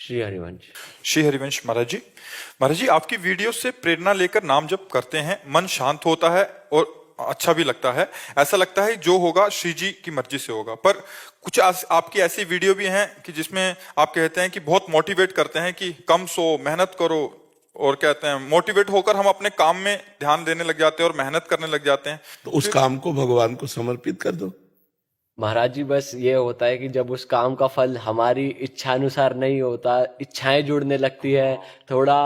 श्री हरिवंश। श्री हरिवंश महाराज जी आपकी वीडियो से प्रेरणा लेकर नाम जप करते हैं, मन शांत होता है और अच्छा भी लगता है। ऐसा लगता है जो होगा श्री जी की मर्जी से होगा। पर कुछ आपकी ऐसी वीडियो भी हैं कि जिसमें आप कहते हैं कि बहुत मोटिवेट करते हैं कि कम सो, मेहनत करो, और कहते हैं मोटिवेट होकर हम अपने काम में ध्यान देने लग जाते हैं और मेहनत करने लग जाते हैं। तो उस काम को भगवान को समर्पित कर दो। महाराज जी बस ये होता है कि जब उस काम का फल हमारी इच्छा अनुसार नहीं होता, इच्छाएं जुड़ने लगती है, थोड़ा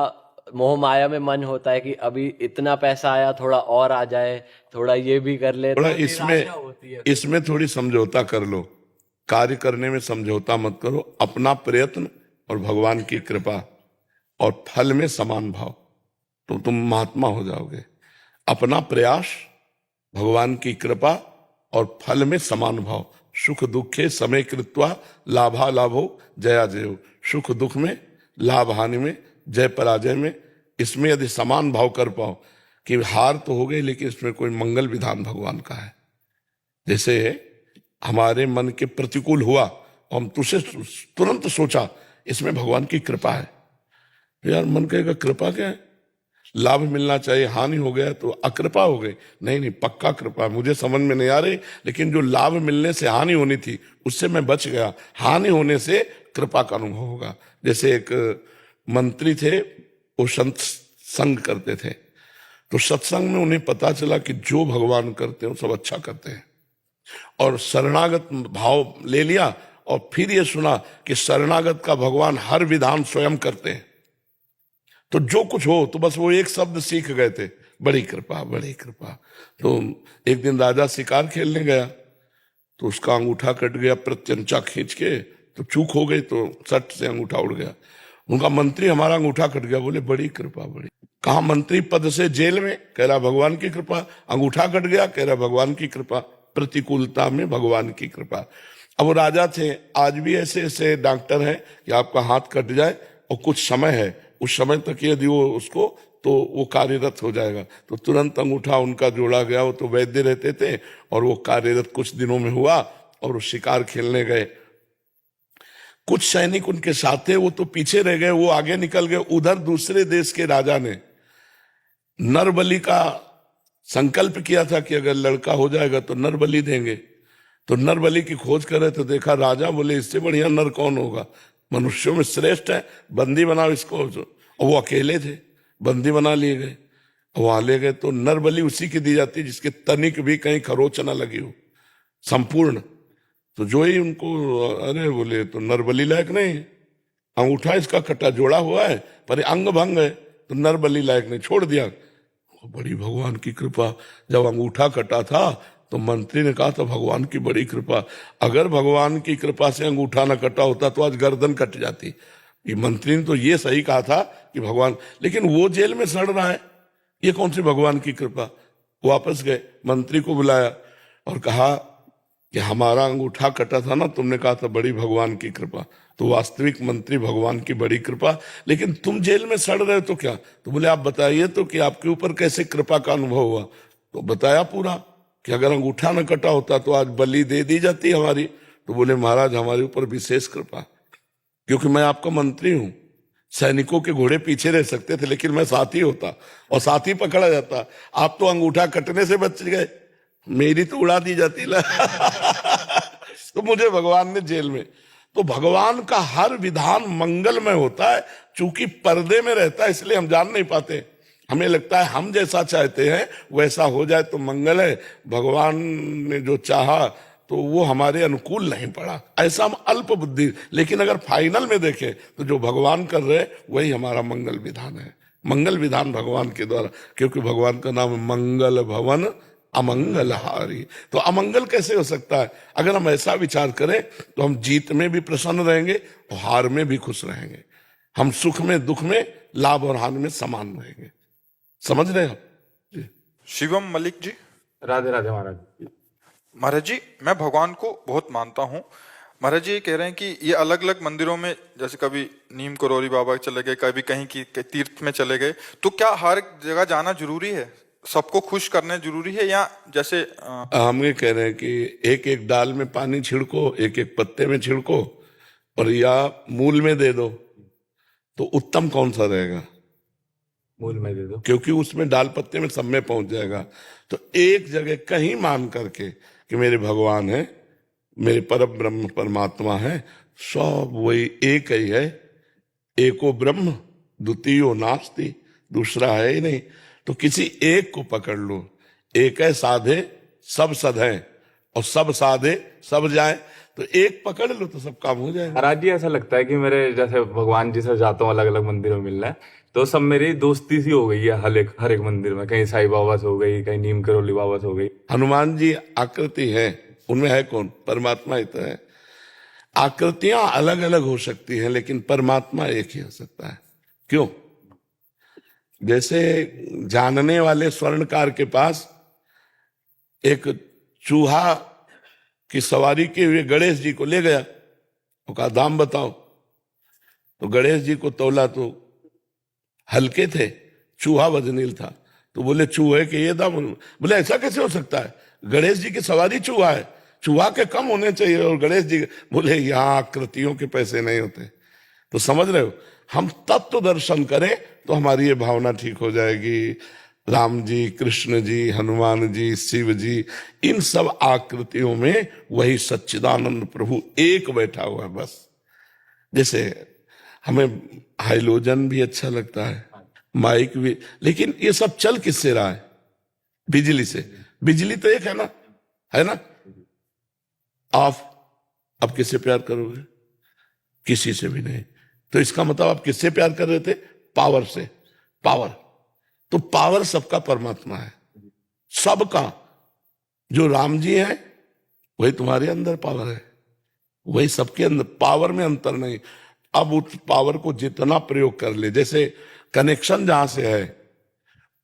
मोह माया में मन होता है कि अभी इतना पैसा आया, थोड़ा और आ जाए, थोड़ा ये भी कर ले, थोड़ा तो निराशा होती है। इसमें थोड़ी समझौता कर लो। कार्य करने में समझौता मत करो। अपना प्रयत्न और भगवान की कृपा और फल में समान भाव, तो तुम महात्मा हो जाओगे। अपना प्रयास, भगवान की कृपा और फल में समान भाव। सुख दुखे समय कृत्वा लाभा लाभो जया जयो। सुख दुख में, लाभ हानि में, जय पराजय में, इसमें यदि समान भाव कर पाओ कि हार तो हो गई लेकिन इसमें कोई मंगल विधान भगवान का है। जैसे हमारे मन के प्रतिकूल हुआ और हम तुझसे तुरंत सोचा इसमें भगवान की कृपा है। यार मन कहेगा कृपा क्या है, लाभ मिलना चाहिए, हानि हो गया तो अकृपा हो गई। नहीं, पक्का कृपा। मुझे समझ में नहीं आ रही, लेकिन जो लाभ मिलने से हानि होनी थी उससे मैं बच गया। हानि होने से कृपा का अनुभव होगा। जैसे एक मंत्री थे, वो संत संग करते थे, तो सत्संग में उन्हें पता चला कि जो भगवान करते हैं सब अच्छा करते हैं, और शरणागत भाव ले लिया। और फिर ये सुना कि शरणागत का भगवान हर विधान स्वयं करते हैं। तो जो कुछ हो, तो बस वो एक शब्द सीख गए थे, बड़ी कृपा, बड़ी कृपा। तो एक दिन राजा शिकार खेलने गया, तो उसका अंगूठा कट गया, प्रत्यंचा खींच के, तो चूक हो गई, तो सट से अंगूठा उड़ गया। उनका मंत्री हमारा अंगूठा कट गया। बोले बड़ी कृपा, बड़ी। कहा मंत्री पद से जेल में, कह रहा भगवान की कृपा। अंगूठा कट गया, कह रहा भगवान की कृपा। प्रतिकूलता में भगवान की कृपा। अब वो राजा थे, आज भी ऐसे ऐसे डॉक्टर हैं कि आपका हाथ कट जाए और कुछ समय है, उस समय तक यदि वो उसको, तो वो कार्यरत हो जाएगा। तो तुरंत अंगूठा उनका जोड़ा गया। वो तो वैद्य रहते थे और वो कार्यरत कुछ दिनों में हुआ और वो शिकार खेलने गए। कुछ सैनिक उनके साथ थे, वो तो पीछे रह गए, वो आगे निकल गए। उधर दूसरे देश के राजा ने नरबलि का संकल्प किया था कि अगर लड़का हो जाएगा तो नरबलि देंगे। तो नरबलि की खोज करे तो देखा राजा बोले इससे बढ़िया नर कौन होगा, मनुष्यों में श्रेष्ठ है, बंदी बनाओ इसको। और वो अकेले थे, बंदी बना लिए गए। वहां ले गए तो नरबलि उसी की दी जाती जिसके तनिक भी कहीं खरोच ना लगी हो, संपूर्ण। तो जो ही उनको, अरे बोले तो नरबलि लायक नहीं, अंगूठा इसका कटा जोड़ा हुआ है पर अंग भंग है, तो नरबलि लायक नहीं, छोड़ दिया। बड़ी भगवान की कृपा। जब अंगूठा कटा था तो मंत्री ने कहा था भगवान की बड़ी कृपा। अगर भगवान की कृपा से अंगूठा न कटा होता तो आज गर्दन कट जाती। ये मंत्री ने तो ये सही कहा था कि भगवान, लेकिन वो जेल में सड़ रहा है, ये कौन सी भगवान की कृपा। वापस गए, मंत्री को बुलाया और कहा कि हमारा अंगूठा कटा था ना, तुमने कहा था बड़ी भगवान की कृपा। तो वास्तविक मंत्री भगवान की बड़ी कृपा, लेकिन तुम जेल में सड़ रहे हो तो क्या। तो बोले आप बताइए तो कि आपके ऊपर कैसे कृपा का अनुभव हुआ। तो बताया पूरा कि अगर अंगूठा न कटा होता तो आज बलि दे दी जाती हमारी। तो बोले महाराज हमारे ऊपर विशेष कृपा, क्योंकि मैं आपका मंत्री हूं। सैनिकों के घोड़े पीछे रह सकते थे लेकिन मैं साथी होता और साथी पकड़ा जाता। आप तो अंगूठा कटने से बच गए, मेरी तो उड़ा दी जाती तो मुझे भगवान ने जेल में। तो भगवान का हर विधान मंगलमय होता है, चूंकि पर्दे में रहता है इसलिए हम जान नहीं पाते। हमें लगता है हम जैसा चाहते हैं वैसा हो जाए तो मंगल है। भगवान ने जो चाहा तो वो हमारे अनुकूल नहीं पड़ा, ऐसा हम अल्प बुद्धि। लेकिन अगर फाइनल में देखें तो जो भगवान कर रहे वही हमारा मंगल विधान है। मंगल विधान भगवान के द्वारा, क्योंकि भगवान का नाम है मंगल भवन अमंगलहारी। तो अमंगल कैसे हो सकता है। अगर हम ऐसा विचार करें तो हम जीत में भी प्रसन्न रहेंगे और हार में भी खुश रहेंगे। हम सुख में दुख में, लाभ और हानि में समान रहेंगे। समझ रहे हो जी। शिवम मलिक जी। राधे राधे महाराज। महाराज जी मैं भगवान को बहुत मानता हूँ। महाराज जी ये कह रहे हैं कि ये अलग अलग मंदिरों में, जैसे कभी नीम करोली बाबा चले गए, कभी कहीं की तीर्थ में चले गए, तो क्या हर जगह जाना जरूरी है, सबको खुश करना जरूरी है, या जैसे हम ये कह रहे हैं कि एक एक डाल में पानी छिड़को, एक एक पत्ते में छिड़को और या मूल में दे दो, तो उत्तम कौन सा रहेगा? मूल में दे दो। क्योंकि उसमें डाल पत्ते में सब में पहुंच जाएगा। तो एक जगह कहीं मान करके कि मेरे भगवान है, मेरे परम ब्रह्म परमात्मा है, सब वही एक ही है, एको ब्रह्म द्वितीयो नास्ति, दूसरा है ही नहीं। तो किसी एक को पकड़ लो, एक है साधे सब सधे, और सब साधे सब जाए। तो एक पकड़ लो तो सब काम हो जाएगा। महाराज जी ऐसा लगता है कि मेरे जैसे भगवान जी से जाता हूँ अलग अलग मंदिरों में मिलना है, तो सब मेरी दोस्ती सी हो गई है हर एक मंदिर में। कहीं साईं बाबा से हो गई, कहीं नीम करोली बाबा से हो गई। हनुमान जी आकृति है, उनमें है कौन? परमात्मा ही तो है। आकृतियां अलग अलग हो सकती हैं, लेकिन परमात्मा एक ही हो सकता है। क्यों? जैसे जानने वाले स्वर्णकार के पास एक चूहा की सवारी के हुए गणेश जी को ले गया, वो कहा दाम बताओ। तो गणेश जी को तौला तो हल्के थे, चूहा वजनील था। तो बोले चूहे के ये दाम। बोले ऐसा कैसे हो सकता है, गणेश जी की सवारी चूहा है, चूहा के कम होने चाहिए और गणेश जी। बोले यहाँ आकृतियों के पैसे नहीं होते। तो समझ रहे हो, हम तत्व दर्शन करें तो हमारी ये भावना ठीक हो जाएगी। राम जी, कृष्ण जी, हनुमान जी, शिव जी, इन सब आकृतियों में वही सच्चिदानंद प्रभु एक बैठा हुआ है बस। जैसे हमें हाइलोजन भी अच्छा लगता है, माइक भी, लेकिन ये सब चल किससे रहा है? बिजली से। बिजली तो एक है ना। आप अब किससे प्यार करोगे? किसी से भी नहीं। तो इसका मतलब आप किससे प्यार कर रहे थे? पावर से। पावर तो पावर सबका परमात्मा है, सबका। जो राम जी है वही तुम्हारे अंदर पावर है, वही सबके अंदर। पावर में अंतर नहीं। अब उस पावर को जितना प्रयोग कर ले, जैसे कनेक्शन जहां से है,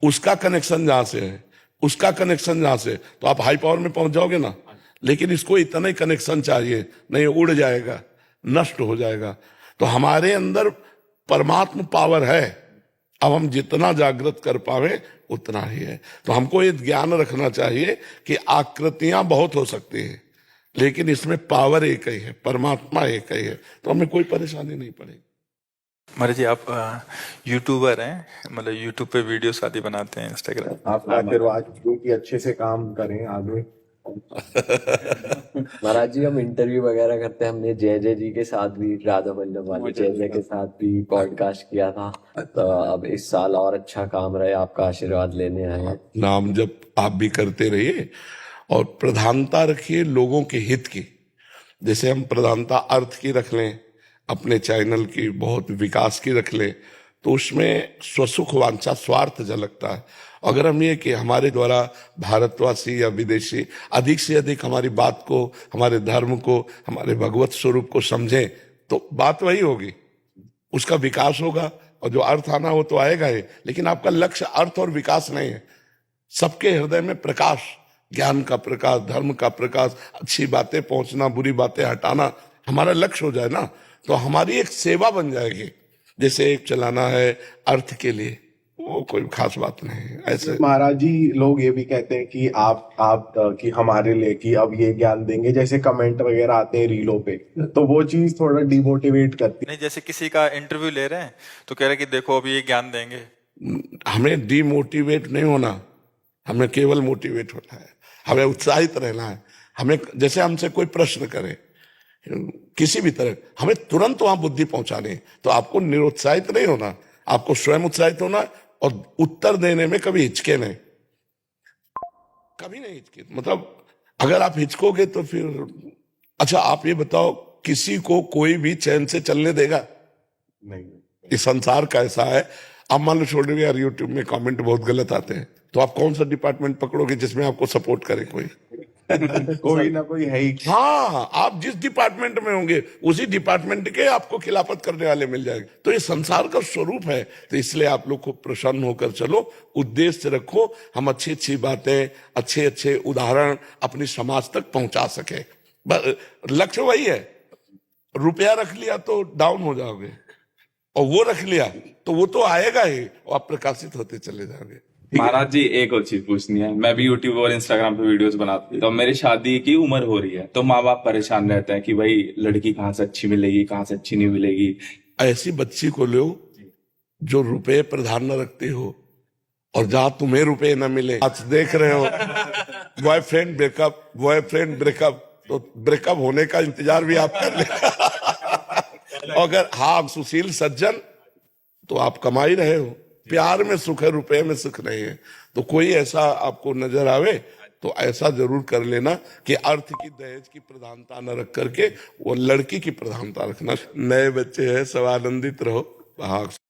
उसका कनेक्शन जहां से है, उसका कनेक्शन जहां से, तो आप हाई पावर में पहुंच जाओगे ना। लेकिन इसको इतना ही कनेक्शन चाहिए, नहीं उड़ जाएगा, नष्ट हो जाएगा। तो हमारे अंदर परमात्मा पावर है, अब हम जितना जागृत कर पावे उतना ही है। तो हमको ये ज्ञान रखना चाहिए कि आकृतियां बहुत हो सकती हैं, लेकिन इसमें पावर एक ही है, परमात्मा एक ही है। तो हमें कोई परेशानी नहीं पड़ेगी। महाराज जी आप यूट्यूबर हैं, मतलब यूट्यूब पे वीडियोस आदि बनाते हैं, इंस्टाग्राम। आपका आशीर्वाद जो कि अच्छे से काम करें आगे। महाराज जी हम इंटरव्यू वगैरह करते हैं, हमने जय जय जी के साथ भी, राधा वल्लभ वाले जय जय के साथ भी पॉडकास्ट किया था। तो अब इस साल और अच्छा काम रहे, आपका आशीर्वाद लेने आए हैं। नाम जब आप भी करते रहिए और प्रधानता रखिए लोगों के हित की। जैसे हम प्रधानता अर्थ की रख लें, अपने चैनल की बहुत विकास की रख लें, तो उसमें स्वसुख वांछा स्वार्थ झलकता है। अगर हम ये कि हमारे द्वारा भारतवासी या विदेशी अधिक से अधिक हमारी बात को, हमारे धर्म को, हमारे भगवत स्वरूप को समझें, तो बात वही होगी, उसका विकास होगा। और जो अर्थ आना वो तो आएगा ही, लेकिन आपका लक्ष्य अर्थ और विकास नहीं है। सबके हृदय में प्रकाश, ज्ञान का प्रकाश, धर्म का प्रकाश, अच्छी बातें पहुंचना, बुरी बातें हटाना हमारा लक्ष्य हो जाए ना, तो हमारी एक सेवा बन जाएगी। जैसे एक चलाना है अर्थ के लिए, वो कोई खास बात नहीं है। ऐसे महाराज जी लोग ये भी कहते हैं कि आप कि हमारे लिए कि अब ये ज्ञान देंगे, जैसे कमेंट वगैरह आते हैं रीलों पे, तो वो चीज थोड़ा डिमोटिवेट करती है। नहीं, जैसे किसी का इंटरव्यू ले रहे हैं तो कह रहे हैं कि देखो अभी ये ज्ञान देंगे। हमें डिमोटिवेट नहीं होना, हमें केवल मोटिवेट होना है, हमें उत्साहित रहना है। हमें जैसे हमसे कोई प्रश्न करे किसी भी तरह, हमें तुरंत वहां बुद्धि पहुंचानी है। तो आपको निरुत्साहित नहीं होना, आपको स्वयं उत्साहित होना और उत्तर देने में कभी हिचके नहीं, कभी नहीं हिचके। मतलब अगर आप हिचकोगे तो फिर अच्छा आप ये बताओ, किसी को कोई भी चैन से चलने देगा नहीं। इस संसार का ऐसा है। आप मान लो छोड़ दो यार, यूट्यूब में कमेंट बहुत गलत आते हैं, तो आप कौन सा डिपार्टमेंट पकड़ोगे जिसमें आपको सपोर्ट करे कोई? कोई ना कोई है ही। हाँ, आप जिस डिपार्टमेंट में होंगे उसी डिपार्टमेंट के आपको खिलाफत करने वाले मिल जाएंगे। तो ये संसार का स्वरूप है। तो इसलिए आप लोग को प्रसन्न होकर चलो, उद्देश्य रखो, हम अच्छी अच्छी बातें, अच्छे अच्छे उदाहरण अपनी समाज तक पहुंचा सके। लक्ष्य वही है। रुपया रख लिया तो डाउन हो जाओगे, और वो रख लिया तो वो तो आएगा ही, और आप प्रकाशित होते चले जाओगे। महाराज जी एक और चीज पूछनी है। मैं भी यूट्यूब और इंस्टाग्राम पे वीडियोस बनाती हूँ, तो मेरी शादी की उम्र हो रही है, तो माँ बाप परेशान रहते हैं कि भाई लड़की कहाँ से अच्छी मिलेगी, कहाँ से अच्छी नहीं मिलेगी। ऐसी बच्ची को लो जो रुपए प्रधान न रखती हो और जहां तुम्हें रुपए न मिले। आज देख रहे हो बॉयफ्रेंड ब्रेकअप, तो ब्रेकअप होने का इंतजार भी आप कर ले। अगर हाँ सुशील सज्जन, तो आप कमा ही रहे हो। प्यार में सुख है, रुपए में सुख नहीं है। तो कोई ऐसा आपको नजर आवे तो ऐसा जरूर कर लेना कि अर्थ की दहेज की प्रधानता न रख करके वो लड़की की प्रधानता रखना। नए बच्चे हैं, सब आनंदित रहो।